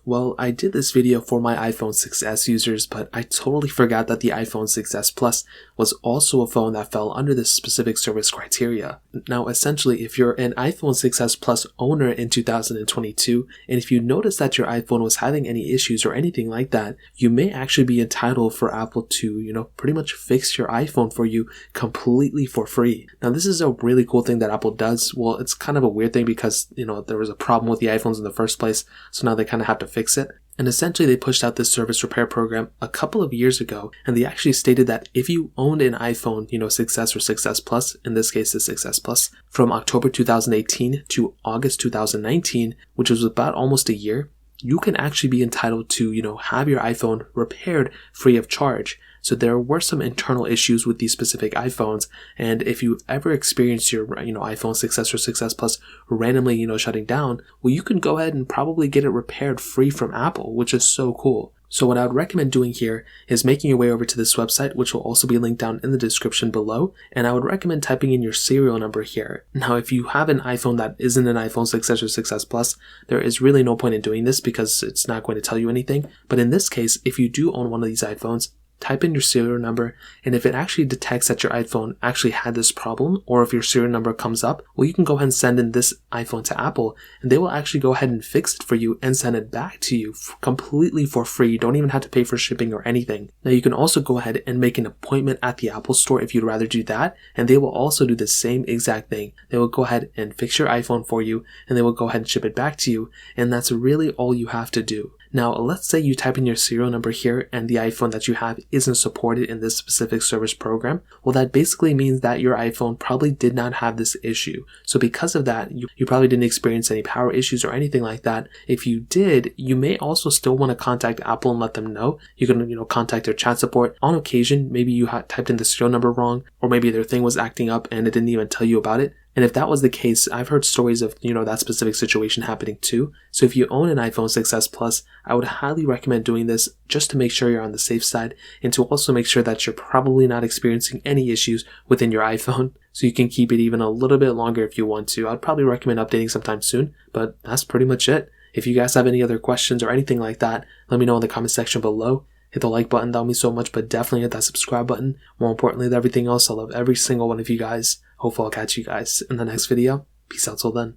Well, I did this video for my iPhone 6s users, but I totally forgot that the iPhone 6s Plus was also a phone that fell under this specific service criteria. Now, essentially, if you're an iPhone 6s Plus owner in 2022, and if you notice that your iPhone was having any issues or anything like that, you may actually be entitled for Apple to, pretty much fix your iPhone for you completely for free. Now, this is a really cool thing that Apple does. Well, it's kind of a weird thing because, there was a problem with the iPhones in the first place, so now they kind of have to fix it. And essentially they pushed out this service repair program a couple of years ago, and they actually stated that if you owned an iPhone, 6S or 6S Plus, in this case the 6S Plus, from October 2018 to August 2019, which was about almost a year, you can actually be entitled to, have your iPhone repaired free of charge. So there were some internal issues with these specific iPhones, and if you ever experience your, iPhone 6S or 6S Plus randomly, shutting down, well, you can go ahead and probably get it repaired free from Apple, which is so cool. So what I would recommend doing here is making your way over to this website, which will also be linked down in the description below, and I would recommend typing in your serial number here. Now, if you have an iPhone that isn't an iPhone 6S or 6S Plus, there is really no point in doing this because it's not going to tell you anything. But in this case, if you do own one of these iPhones, type in your serial number, and if it actually detects that your iPhone actually had this problem, or if your serial number comes up, well, you can go ahead and send in this iPhone to Apple, and they will actually go ahead and fix it for you and send it back to you completely for free. You don't even have to pay for shipping or anything. Now, you can also go ahead and make an appointment at the Apple store if you'd rather do that, and they will also do the same exact thing. They will go ahead and fix your iPhone for you, and they will go ahead and ship it back to you, and that's really all you have to do. Now, let's say you type in your serial number here and the iPhone that you have isn't supported in this specific service program. Well, that basically means that your iPhone probably did not have this issue. So because of that, you probably didn't experience any power issues or anything like that. If you did, you may also still want to contact Apple and let them know. You can, contact their chat support. On occasion, maybe you had typed in the serial number wrong, or maybe their thing was acting up and it didn't even tell you about it. And if that was the case, I've heard stories of, that specific situation happening too. So if you own an iPhone 6s Plus, I would highly recommend doing this just to make sure you're on the safe side and to also make sure that you're probably not experiencing any issues within your iPhone, so you can keep it even a little bit longer if you want to. I'd probably recommend updating sometime soon, but that's pretty much it. If you guys have any other questions or anything like that, let me know in the comment section below. Hit the like button, that would mean so much, but definitely hit that subscribe button. More importantly than everything else, I love every single one of you guys. Hopefully I'll catch you guys in the next video. Peace out till then.